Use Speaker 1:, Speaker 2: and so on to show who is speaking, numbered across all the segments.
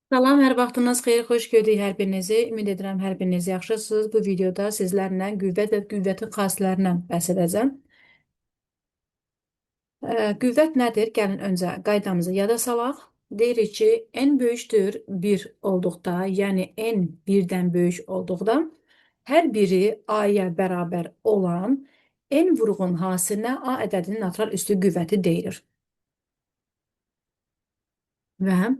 Speaker 1: Salam, hər vaxtınız xeyir, xoş gördük hər birinizi. Ümid edirəm hər biriniz yaxşısınız. Bu videoda sizlərlə qüvvət və qüvvətin xassələrindən bəhs edəcəm. Qüvvət nədir? Gəlin öncə qaydamızı yada salaq. Deyirik ki, n böyükdür 1 olduqda, yəni n 1-dən böyük olduqda, hər biri a-ya bərabər olan n vurğun hasilinə a ədədinin natural üstü qüvvəti deyilir. Və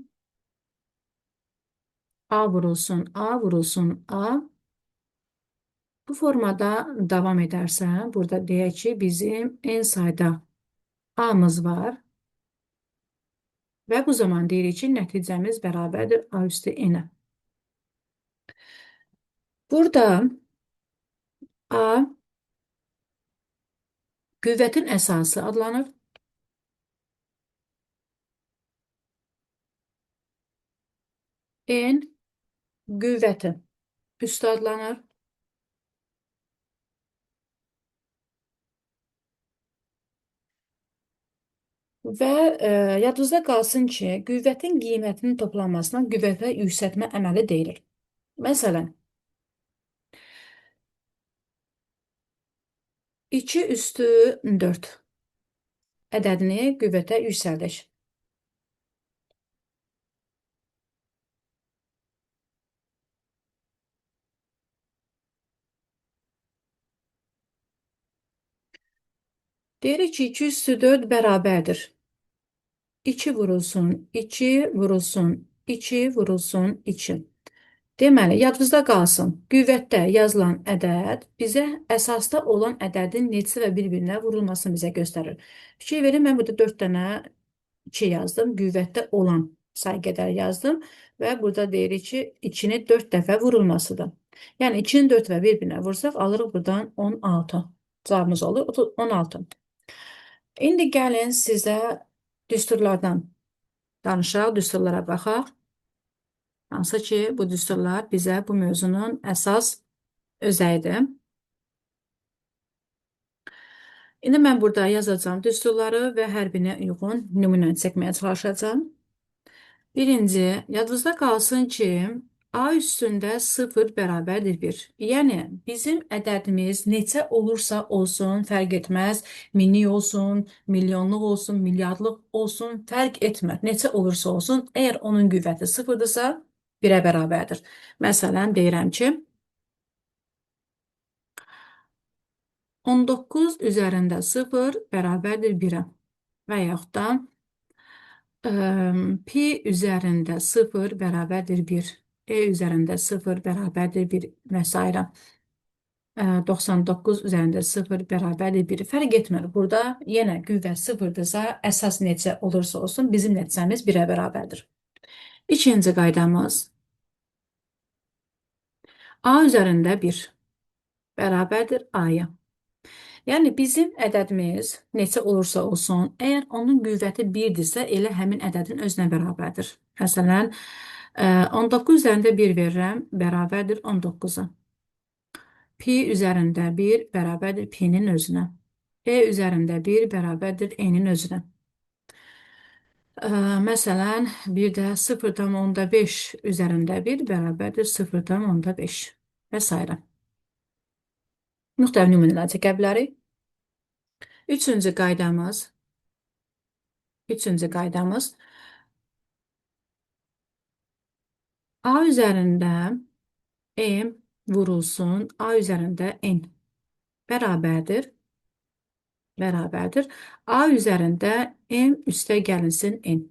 Speaker 1: a vurulsun, a vurulsun, a. Bu formada davam edərsə, burada deyək ki, bizim n sayda a-mız var və bu zaman deyirik ki, nəticəmiz bərabərdir a üstü n-ə. Burada a qüvvətin əsası adlanır. N qüvvətin üstü adlanır. Və yadınızda qalsın ki, qüvvətin qiymətinin toplanmasına qüvvətə yüksəltmə əməli deyilir. Məsələn, 2 üstü 4 ədədini qüvvətə yüksəldir. Deyirik ki, 2 üstü 4 bərabərdir. 2 vurulsun, 2 vurulsun, 2 vurulsun, 2. Deməli, yadınızda qalsın, qüvvətdə yazılan ədəd bizə əsasda olan ədədin neçə və bir-birinə vurulmasını bizə göstərir. Fikir verin, mən burada 4 dənə 2 yazdım, qüvvətdə olan say qədər yazdım və burada deyirik ki, 2-ni 4 dəfə vurulmasıdır. Yəni, 2-ni 4 və bir-birinə vursaq, alırıq buradan 16. Cavabımız olur 16. İndi gəlin sizə düsturlardan danışaq, düsturlara baxaq. Hansı ki, bu düsturlar bizə bu mövzunun əsas özəyidir. İndi mən burada yazacağım düsturları və hər birinə uyğun nümunə çəkməyə çalışacağım. Birinci, yadınızda qalsın ki, a üstündə 0 bərabərdir 1. Yəni, bizim ədədimiz neçə olursa olsun, fərq etməz. Minlik olsun, milyonluq olsun, milyardlıq olsun, fərq etmir. Neçə olursa olsun, əgər onun qüvvəti 0-dırsa, 1-ə bərabərdir. Məsələn, deyirəm ki, 19 üzərində 0 bərabərdir 1-ə və yaxud da pi üzərində 0 bərabərdir 1, üzərində 0 bərabərdir 1 və s. 99 üzərində 0 bərabərdir 1. Fərq etmir. Burada yenə qüvvət 0-dırsa, əsas neçə olursa olsun, bizim nəticəmiz 1-ə bərabərdir. İkinci qaydamız a üzərində 1 bərabərdir a-ya. Yəni, bizim ədədimiz neçə olursa olsun, əgər onun qüvvəti 1-dirsə, elə həmin ədədin özünə bərabərdir. Məsələn, 19 üzərində 1 verirəm, bərabərdir 19-a. Pi üzərində 1 bərabərdir pi-nin özünə. Üzərində 1 bərabərdir e-nin özünə. Məsələn, bir də 0,5 üzərində 1 bərabərdir 0,5 və s. Müxtəlif nümunələr çəkə bilərik. Üçüncü qaydamız a üzərində m vurulsun a üzərində n bərabərdir a üzərində m üstə gəlinsin n.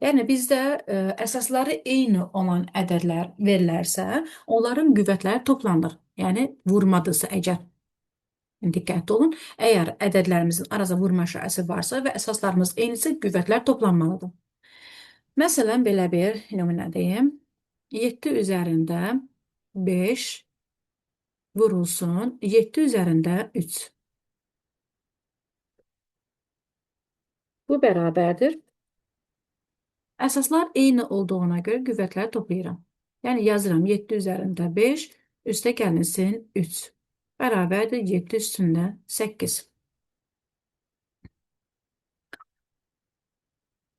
Speaker 1: Yəni, bizdə əsasları eyni olan ədədlər verilərsə, onların qüvvətləri toplanır. Yəni, vurmadırsa əgər. Diqqətli olun. Əgər ədədlərimizin arasında vurma şəraiti varsa və əsaslarımız eynisə, qüvvətlər toplanmalıdır. Məsələn, belə bir nümunə deyim. 7 üzərində 5 vurulsun 7 üzərində 3. Bu bərabərdir. Əsaslar eyni olduğuna görə qüvvətləri toplayıram. Yəni, yazıram 7 üzərində 5 üstə gəlinsin 3. Bərabərdir 7 üstündə 8.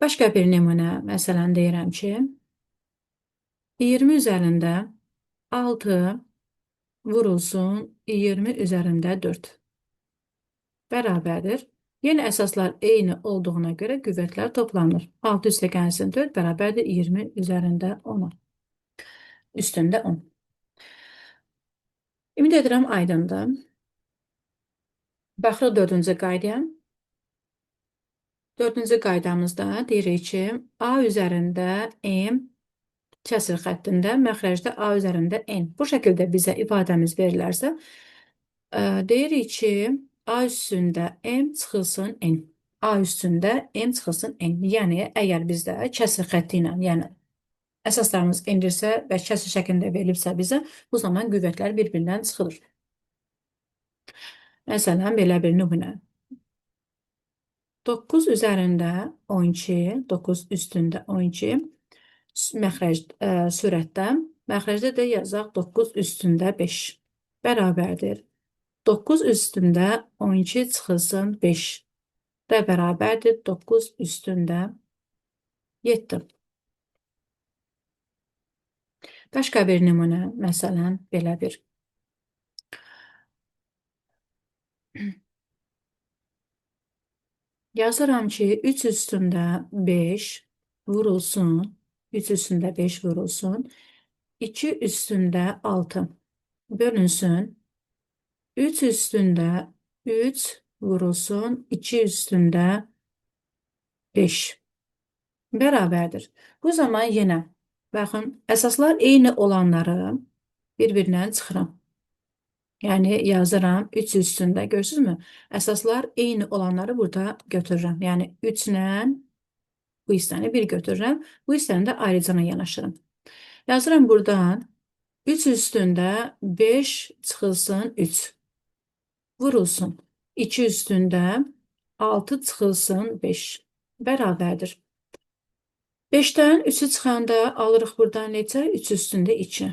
Speaker 1: Başqa bir nümunə, məsələn, deyirəm ki, 20 üzərində 6 vurulsun 20 üzərində 4 bərabərdir. Yenə əsaslar eyni olduğuna görə qüvvətlər toplanır. 6 üstəgəlsin 4 bərabərdir 20 üzərində 10. Üstündə 10. Ümid edirəm aydındır. Baxırıq dördüncü qaydaya. Dördüncü qaydamızda deyirik ki, A üzərində M kəsr xəttində, məxrəcdə A üzərində N. Bu şəkildə bizə ifadəmiz verilərsə, deyirik ki, A üstündə M çıxılsın N. A üstündə M çıxılsın N. Yəni, əgər bizdə kəsr xətti ilə, yəni əsaslarımız endirsə və kəsr şəklində verilibsə bizə, bu zaman qüvvətlər bir-birindən çıxılır. Məsələn, belə bir nümunə. 9 üzərində 12, 9 üstündə 12, məxrəc sürətdə, məxrəcdə də yazaq 9 üstündə 5 bərabərdir. 9 üstündə 12 çıxılsın 5 və bərabərdir 9 üstündə 7. Başqa bir nümunə, məsələn, belə bir. Yazıram ki, 3 üstündə 5 vurulsun, 3 üstündə 5 vurulsun, 2 üstündə 6 bölünsün, 3 üstündə 3 vurulsun, 2 üstündə 5 bərabərdir. Bu zaman yenə, baxın, əsaslar eyni olanları bir-birindən çıxıram. Yəni, yazıram 3 üstündə, görürsünüzmü? Əsaslar eyni olanları burada götürürəm. Yəni, 3 ilə bu hissəni 1 götürürəm. Bu hissəni də ayrıcana yanaşırım. Yazıram buradan 3 üstündə 5 çıxılsın 3. Vurulsun. 2 üstündə 6 çıxılsın 5. Bərabərdir. 5-dən 3-ü çıxanda alırıq buradan neçə? 3 üstündə 2.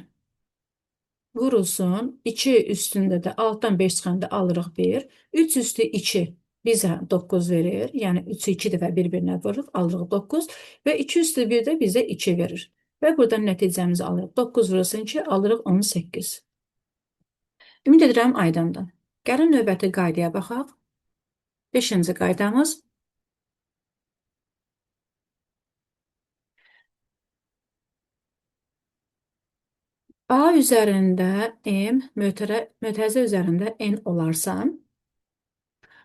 Speaker 1: Vurulsun. 2 üstündə də 6-dan 5 çıxanda alırıq 1. 3 üstü 2 bizə 9 verir. Yəni 3-ü 2 dəfə bir-birinə vururuq, alırıq 9 və 2 üstü 1 də bizə 2 verir. Və buradan nəticəmizi alırıq. 9 vurulsun 2, alırıq 18. Ümid edirəm aydındır. Gəlin növbəti qaydaya baxaq. 5-ci qaydamız. A üzərində M, mötərizə üzərində N olarsa,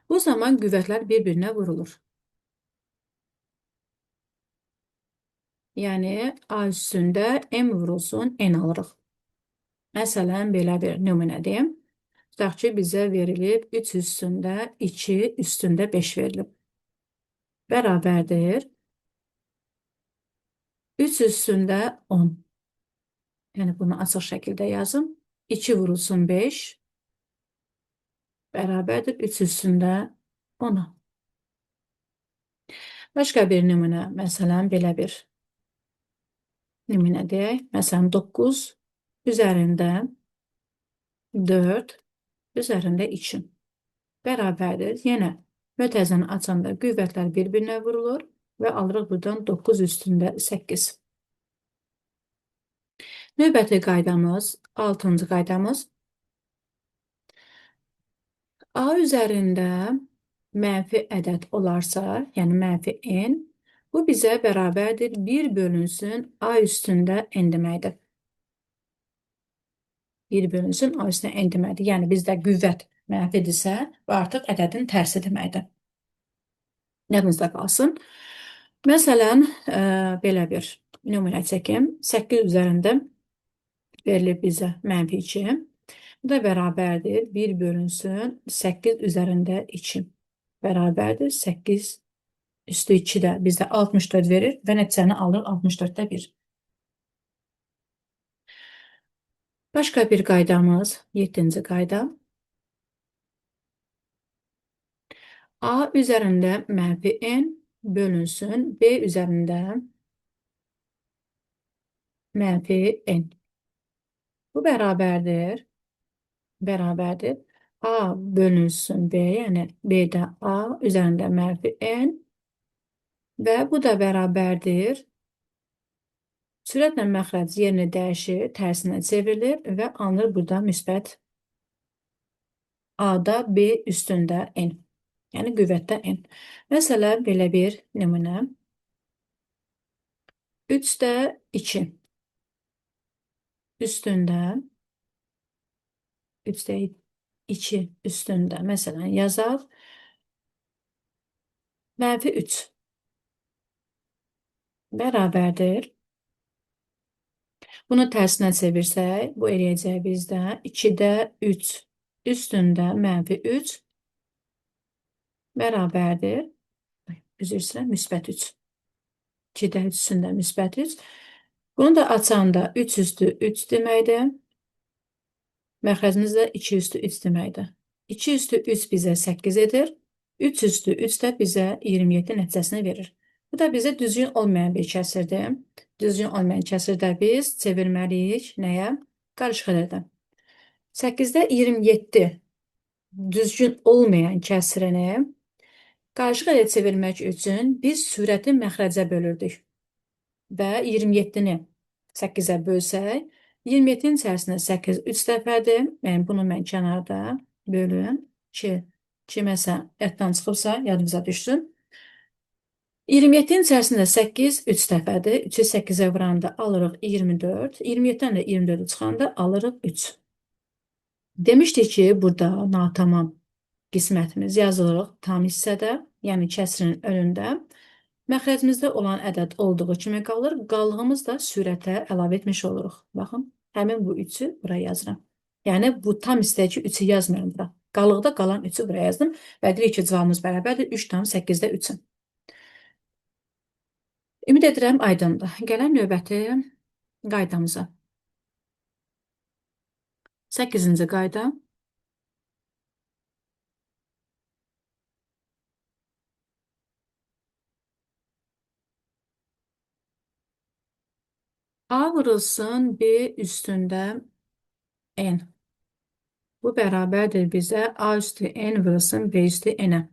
Speaker 1: bu zaman qüvvətlər bir-birinə vurulur. Yəni, A üstündə M vurulsun, N alırıq. Məsələn, belə bir nümunədir. Tutaq ki, bizə verilib 3 üstündə 2 üstündə 5 verilib. Bərabərdir. 3 üstündə 10. Yəni, bunu açıq şəkildə yazım. 2 vurulsun 5 bərabərdir 3 üstündə 10. Başqa bir nümunə, məsələn, belə bir nümunə deyək. Məsələn, 9 üzərində 4 üzərində 2 bərabərdir. Yenə mötərizəni açanda qüvvətlər bir-birinə vurulur və alırıq buradan 9 üstündə 8. Növbəti qaydamız, 6-cı qaydamız. A üzərində mənfi ədəd olarsa, yəni mənfi n, bu bizə bərabərdir 1 bölünsün A üstündə n deməkdir. 1 bölünsün A üstündə n deməkdir. Yəni bizdə qüvvət mənfidirsə, bu artıq ədədin tərsi deməkdir. Yadınızda qalsın. Məsələn, belə bir nümunə çəkim. 8 üzərində verilib bizə mənfi 2. Bu da bərabərdir 1 bölünsün 8 üzərində 2. Bərabərdir 8 üstü 2 də bizdə 64 verir və nəticəni alırıq 64-də 1. Başqa bir qaydamız 7-ci qayda. A üzərində mənfi n bölünsün B üzərində mənfi n. Bu bərabərdir A bölünsün B, yəni B'də A üzərində mənfi n və bu da bərabərdir Sürətlə məxrəc yerini dəyişir, tərsinə çevrilir və alınır burada müsbət A-da B üstündə N. Yəni qüvvətdə N. Məsələn, belə bir nümunə. 3-də 2 üstündə 3-də 2 üstündə məsələn yazaq. -3 bərabərdir. Bunu tərsinə çevirsək, bu eləyəcək bizdə 2-də 3 üstündə -3 bərabərdir. Üzr istəyirəm, müsbət 3. 2-də 3 üstündə müsbət 3. Bunu da açanda 3 üstü 3 deməkdir. Məxrəcimiz də 2 üstü 3 deməkdir. 2 üstü 3 bizə 8 edir. 3 üstü 3 də bizə 27 nəticəsini verir. Bu da bizə düzgün olmayan bir kəsirdir. Düzgün olmayan kəsirdə biz çevirməliyik nəyə? Qarışıq ədədə. 8-də 27 düzgün olmayan kəsirini qarışıq ədəd çevirmək üçün biz sürəti məxrəcə bölürdük. Və 27-ni 8-ə bölsək, 27-nin içərisində 8 3 dəfədir. Yəni, bunu mən kənarda bölün. 2 kiməsə yaddan çıxıbsa, yadınıza düşsün. 27-nin içərisində 8 3 dəfədir. 3-ü 8-ə vuranda alırıq 24. 27-dən də 24-ü çıxanda alırıq 3. Demişdik ki, burada natamam qismətimiz yazılırıq tam hissədə, yəni kəsrin önündə. Məxrəcimizdə olan ədəd olduğu kimi qalır. Qallığımız da sürətə əlavə etmiş oluruq. Baxın, həmin bu 3-ü buraya yazıram. Yəni, bu tam hissədəki 3-ü yazmıyorum bura. Qallıqda qalan 3-ü buraya yazdım və deyirik ki, cavabımız bərabərdir 3/8-də 3-ün. Ümid edirəm aydındır. Gələn növbəti qaydamıza. 8-ci qayda. A vurulsun B üstündə N. Bu bərabərdir bizə A üstü N vurulsun B üstü N-ə.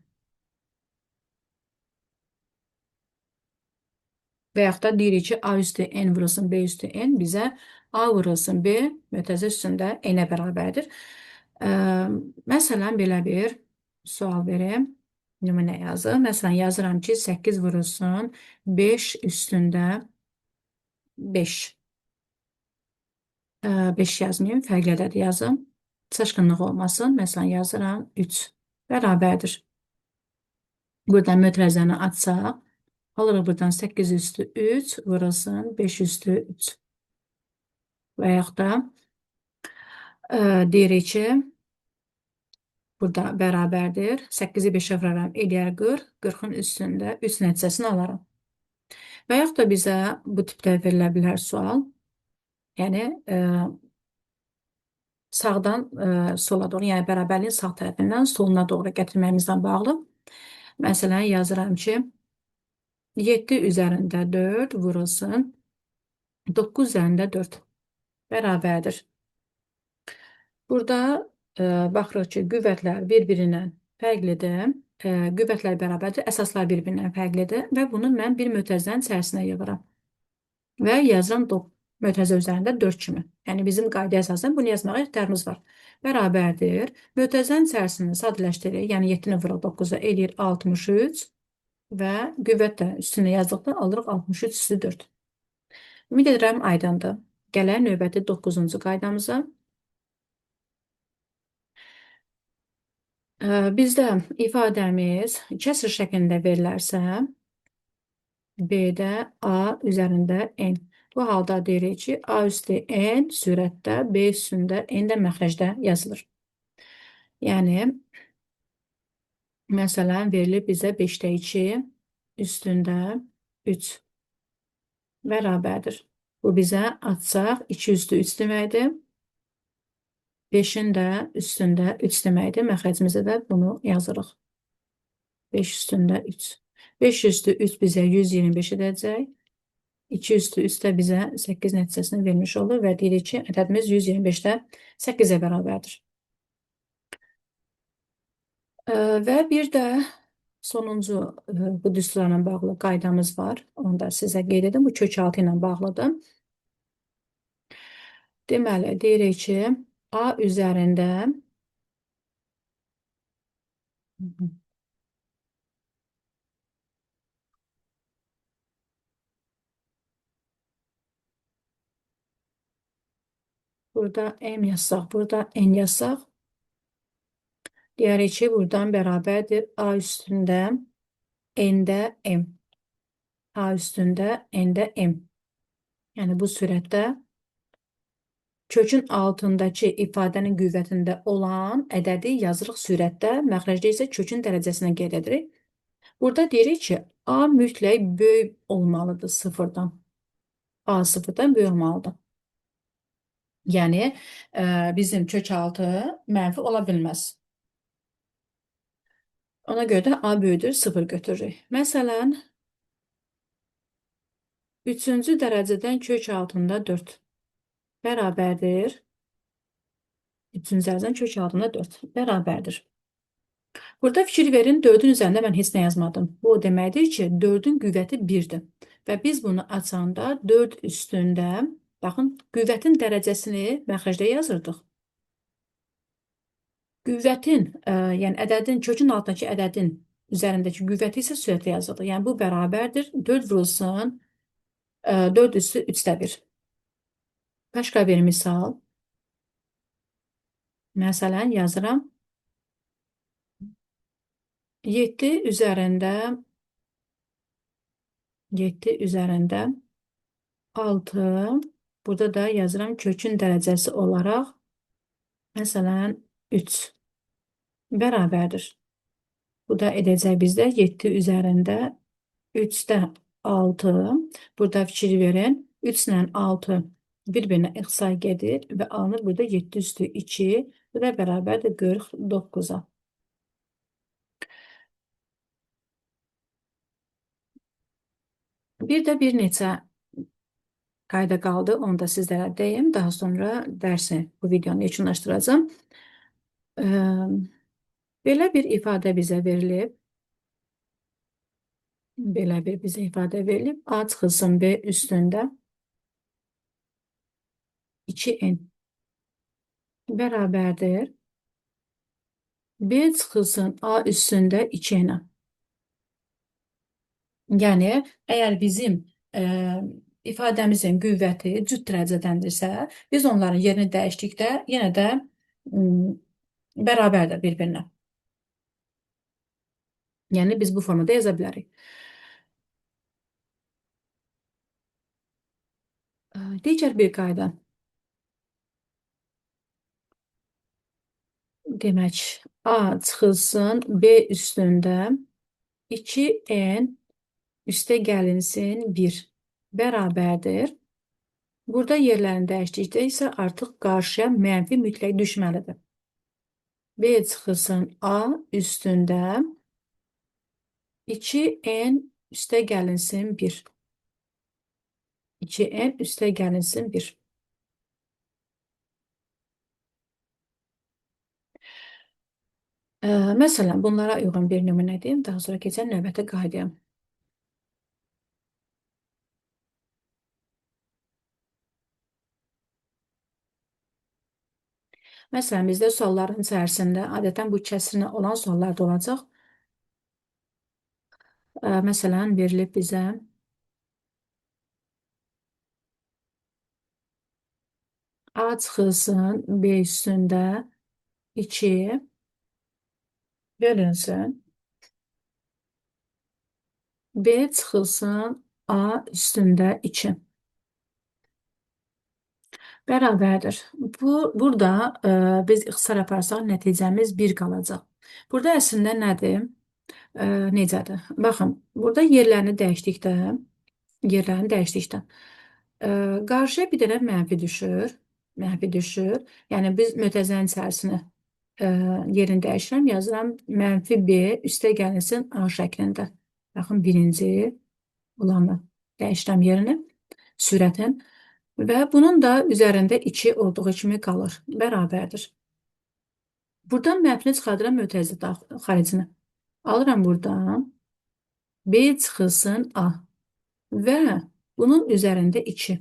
Speaker 1: Və yaxud da deyirik ki, A üstü N vurulsun B üstü N bizə A vurulsun B mötərizə üstündə N-ə bərabərdir. Məsələn, belə bir sual verim. Nümunə yazır. Məsələn, yazıram ki, 8 vurulsun 5 üstündə 5. 5 yazmayayım, fərqli ədəd yazım. Çaşqınlıq olmasın. Məsələn, yazıram 3 bərabərdir. Buradan mötərizəni açsaq, alırıq buradan 8 üstü 3 vurulsun 5 üstü 3. Və yaxud da deyirik ki, burada bərabərdir. 8-i 5-ə vuraram, eləyər 40. 40-ın üstündə 3 nəticəsini alaram. Və yaxud da bizə bu tipdə verilə bilər sual. Yəni, sağdan sola doğru, yəni bərabərliyin sağ tərəfindən soluna doğru gətirməyimizdən bağlı. Məsələn, yazıram ki, 7 üzərində 4 vurulsun 9 üzərində 4 bərabərdir. Burada baxırıq ki, qüvvətlər bir-birindən fərqlidir. Qüvvətlər bərabərdir, əsaslar bir-birindən fərqlidir və bunu mən bir mötərizənin içərisinə yığıram. Və yazıram mötərizə üzərində 4 kimi. Yəni, bizim qayda əsasən bunu yazmağa ixtiyarımız var. Bərabərdir. Mötərizənin içərisini sadələşdiririk. Yəni, 7-ni vuruq 9-a eləyir 63 və qüvvət də üstünə yazdıqda alırıq 63 üstü 4. Ümid edirəm aydındır. Gələk növbəti 9-cu qaydamıza. Bizdə ifadəmiz kəsr şəklində verilərsə, B-də A üzərində N. Bu halda deyirik ki, A üstü N sürətdə, B üstündə N də məxrəcdə yazılır. Yəni, məsələn, verilib bizə 5-də 2 üstündə 3 bərabərdir. Bu bizə açsaq 2 üstü 3 deməkdir. 5-in də üstündə 3 deməkdir. Məxrəcimizdə də bunu yazırıq. 5 üstündə 3. 5 üstü 3 bizə 125 edəcək. 2 üstü 3 də bizə 8 nəticəsini vermiş olur və deyirik ki, ədədimiz 125-də 8-ə bərabərdir. Və bir də sonuncu bu düsturlarla bağlı qaydamız var. Onu da sizə qeyd edim. Bu kök altı ilə bağlıdır. Deməli, deyirik ki, A üzərində burada M yazsaq, burada N yazsaq, deyərik ki, buradan bərabərdir A üstündə N-də M. A üstündə N-də M. Yəni bu surətdə kökün altındakı ifadənin qüvvətində olan ədədi yazırıq surətdə, məxrəcdə isə kökün dərəcəsinə qeyd edirik. Burada deyirik ki, A mütləq böyük olmalıdır sıfırdan. A sıfırdan böyük olmalıdır. Yəni, bizim kök altı mənfi ola bilməz. Ona görə də A böyüdür, sıfır götürürük. Məsələn, 3-cü dərəcədən kök altında 4 bərabərdir. 3-cü dərəcədən kök altında 4 bərabərdir. Burada fikir verin, 4-ün üzərində mən heç nə yazmadım. Bu o deməkdir ki, 4-ün qüvvəti 1-dir. Və biz bunu açanda 4 üstündə, baxın, qüvvətin dərəcəsini məxrəcdə yazırdıq. Qüvvətin, yəni ədədin, kökün altındakı ədədin üzərindəki qüvvəti isə sürətlə yazırdıq. Yəni bu bərabərdir 4 vurulsun 4 üstü 3-də 1. Başqa bir misal. Məsələn, yazıram. 7 üzərində 6. Burada da yazıram kökün dərəcəsi olaraq. Məsələn, 3 bərabərdir. Bu da edəcək bizdə 7 üzərində 3-də 6. Burada fikir verin. 3 ilə 6 bir-birinə ixtisar gedir və alınır burada 7 üstü 2. Bu da bərabərdir 49-a. Bir də bir neçə qayda qaldı. Onu da sizlərə deyim. Daha sonra dərsi, bu videonu yekunlaşdıracağım. Belə bir ifadə bizə verilib. Belə bir bizə ifadə verilib. A çıxılsın B üstündə 2N bərabərdir. B çıxılsın A üstündə 2N. Yəni, əgər bizim ifadəmizin qüvvəti cüt dərəcədəndirsə, biz onların yerini dəyişdikdə yenə də bərabərdir bir-birinə. Yəni, biz bu formada yaza bilərik. Digər bir qayda. Demək, A çıxılsın B üstündə 2N üstə gəlinsin 1 bərabərdir. Burada yerlərini dəyişdikdə isə artıq qarşıya mənfi mütləq düşməlidir. B çıxılsın A üstündə 2N üstə gəlinsin 1. 2N üstə gəlinsin 1. Məsələn, bunlara uyğun bir nümunə edeyim. Daha sonra keçən növbəti qaydaya. Məsələn, bizdə sualların içərisində adətən bu kəsrinə olan suallar da olacaq. Məsələn, verilib bizə A çıxılsın B üstündə 2 bölünsün. B çıxılsın A üstündə 2. Bərabərdir. Burada biz ixtisar yaparsaq nəticəmiz 1 qalacaq. Burada əslində nədir? Necədir? Baxın, burada yerlərini dəyişdikdə qarşıya bir dənə mənfi düşür. Yəni, biz mötərizənin içərisini yerini dəyişirəm, yazıram mənfi B üstə gəlinsin A şəklində. Baxın, birinci olanı dəyişirəm yerini, sürətin. Və bunun da üzərində 2 olduğu kimi qalır. Bərabərdir. Buradan mənfini çıxardıram mötərizə xaricinə. Alıram buradan B çıxılsın A və bunun üzərində 2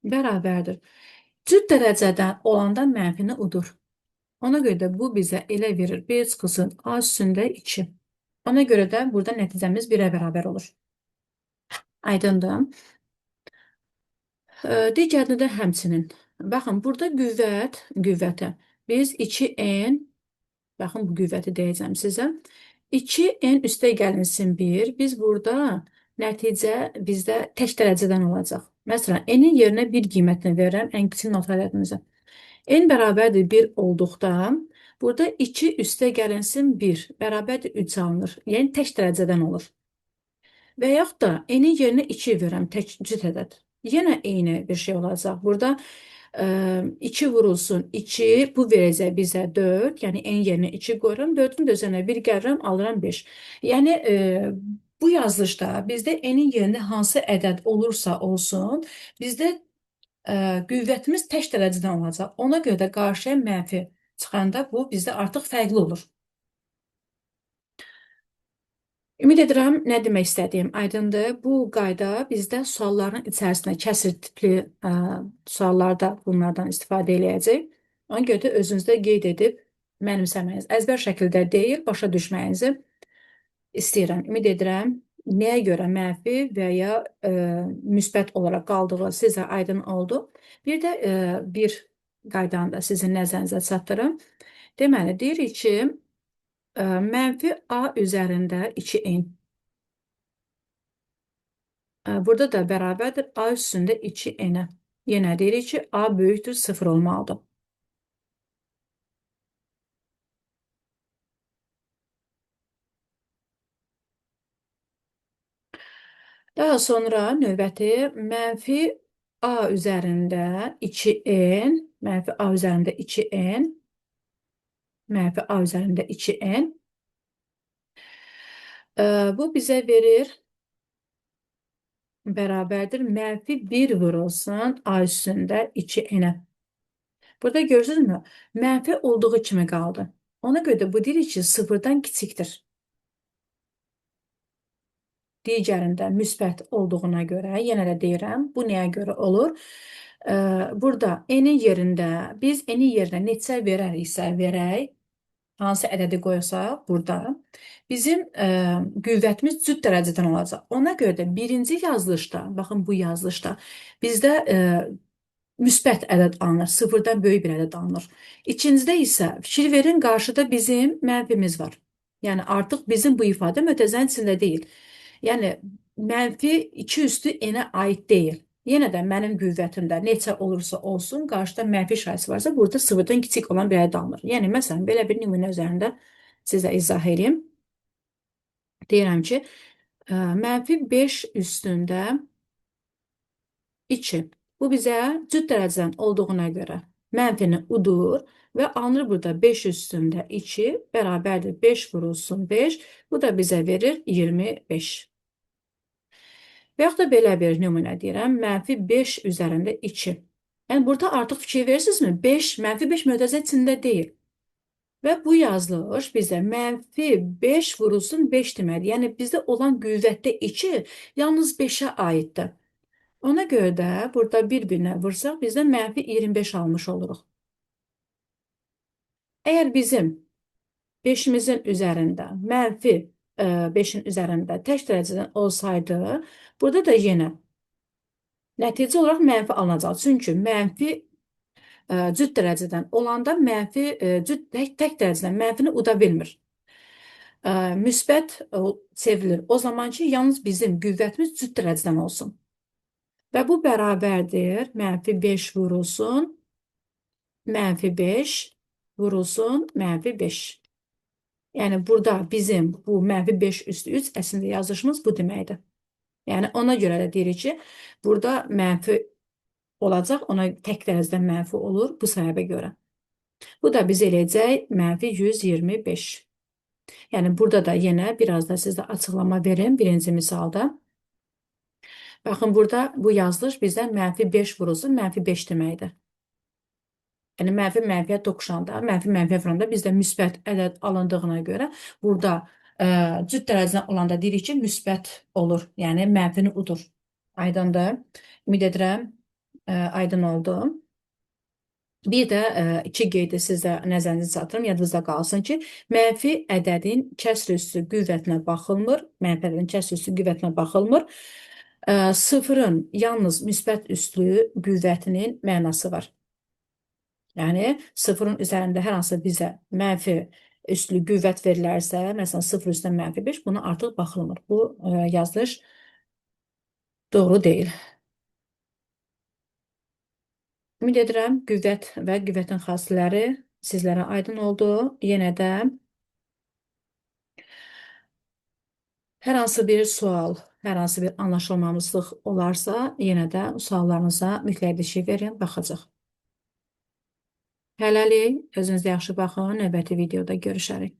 Speaker 1: bərabərdir. Cüt dərəcədən olanda mənfini udur. Ona görə də bu bizə elə verir. B çıxısın A üstündə 2. Ona görə də burada nəticəmiz 1-ə bərabər olur. Aydındır. Digərini də həmçinin. Baxın, burada qüvvətə biz 2n, baxın bu qüvvəti deyəcəm sizə. 2n üstə gəlinsin 1. Biz burada nəticə bizdə tək dərəcədən olacaq. Məsələn, n-in yerinə 1 qiymətini verirəm ən kiçik nota ədədimizə. N bərabərdir 1 olduqda, burada 2 üstə gəlinsin 1 bərabərdir 3 alınır. Yəni tək dərəcədən olur. Və yaxud da n-in yerinə 2 verirəm, tək cüt ədəd. Yenə eyni bir şey olacaq. Burada 2 vurulsun 2, bu verəcək bizə 4. Yəni n yerinə 2 qoyuram, 4-ün də üzərinə 1 gəlirəm, alıram 5. Yəni bu yazılışda bizdə n-in yerinə hansı ədəd olursa olsun, bizdə qüvvətimiz tək dərəcədən olacaq. Ona görə də qarşıya mənfi çıxanda bu bizdə artıq fərqli olur. Ümid edirəm, nə demək istədiyim aydındır. Bu qayda bizdə sualların içərisində kəsr tipli suallarda bunlardan istifadə eləyəcək. Ona görə də özünüzdə qeyd edib mənimsəməyiniz. Əzbər şəkildə deyil, başa düşməyinizi istəyirəm. Ümid edirəm, nəyə görə mənfi və ya müsbət olaraq qaldığı sizə aydın oldu. Bir də bir qaydanı da sizin nəzərinizə çatdırım. Deməli, deyirik ki, mənfi A üzərində 2n. Burada da bərabərdir A üstündə 2n-ə. Yenə deyirik ki, A böyükdür 0 olmalıdır. Daha sonra növbəti mənfi A üzərində 2n, mənfi A üzərində 2n, mənfi A üzərində 2n. Bu bizə verir bərabərdir mənfi 1 vurulsun A üstündə 2n-ə. Burada görürsünüzmü? Mənfi olduğu kimi qaldı. Ona görə də bu deyirik ki, 0-dan kiçikdir. Digərində müsbət olduğuna görə, yenə də deyirəm, bu nəyə görə olur? Burada n-in yerində, biz n-in yerinə neçə verəriksə verək, hansı ədədi qoysaq burada, bizim qüvvətimiz cüt dərəcədən olacaq. Ona görə də birinci yazılışda, baxın bu yazılışda, bizdə müsbət ədəd alınır, 0-dan böyük bir ədəd alınır. İkincidə isə fikir verin, qarşıda bizim mənfimiz var. Yəni artıq bizim bu ifadə mötərizənin içində deyil. Yəni mənfi 2 üstü n-ə aid deyil. Yenə də mənim qüvvətimdə neçə olursa olsun, qarşıda mənfi işarəsi varsa, burada 0-dan kiçik olan bir ədəd alınır. Yəni məsələn, belə bir nümunə üzərində sizə izah edeyim. Deyirəm ki, mənfi 5 üstündə 2. Bu bizə cüt dərəcədən olduğuna görə mənfini udur və alınır burada 5 üstündə 2 bərabərdir 5 vurulsun 5. Bu da bizə verir 25. Və yaxud da belə bir nümunə deyirəm, mənfi 5 üzərində 2. Yəni burada artıq fikir verirsinizmi? 5, mənfi 5 mötərizə içində deyil. Və bu yazılış bizə mənfi 5 vurulsun 5 deməkdir. Yəni bizdə olan qüvvətdə 2 yalnız 5-ə aiddir. Ona görə də burada bir-birinə vursaq, bizdə mənfi 25 almış oluruq. Əgər bizim 5-imizin üzərində mənfi 5-in üzərində tək dərəcədən olsaydı, burada da yenə nəticə olaraq mənfi alınacaq. Çünki mənfi cüt dərəcədən olanda mənfi tək dərəcədən mənfini uda bilmir. Müsbət çevrilir. O zaman ki, yalnız bizim qüvvətimiz cüt dərəcədən olsun. Və bu bərabərdir mənfi 5 vurulsun mənfi 5 vurulsun mənfi 5. Yəni burada bizim bu mənfi 5 üstü 3 əslində yazışımız bu deməkdir. Yəni ona görə də deyirik ki, burada mənfi olacaq, ona tək dərəcədən mənfi olur bu səbəbə görə. Bu da biz eləyəcək mənfi 125. Yəni burada da yenə biraz da sizə açıqlama verim birinci misalda. Baxın burada bu yazılış bizdən mənfi 5 vurulsun mənfi 5 deməkdir. Yəni mənfi mənfiyə toxuşanda, mənfi mənfiyə vuranda bizdə müsbət ədəd alındığına görə burada cüt dərəcədən olanda deyirik ki, müsbət olur. Yəni mənfini udur. Aydındır. Ümid edirəm aydın oldu. Bir də iki qeydi sizə nəzərinizə çatdırım, yadınızda qalsın ki, mənfi ədədin kəsr üssü qüvvətinə baxılmır, mənfi ədədin kəsr üssü qüvvətinə baxılmır. Sıfırın yalnız müsbət üslü qüvvətinin mənası var. Yəni sıfırın üzərində hər hansı bizə mənfi üslü qüvvət verilərsə, məsələn 0 üstə -5, buna artıq baxılmır. Bu yazılış doğru deyil. Ümid edirəm qüvvət və qüvvətin xassələri sizlərə aydın oldu. Yenə də hər hansı bir sual, hər hansı bir anlaşılmamazlıq olarsa, yenə də suallarınıza mütləq bir şey verin, baxacaq. Hələlik özünüzə yaxşı baxın, növbəti videoda görüşərik.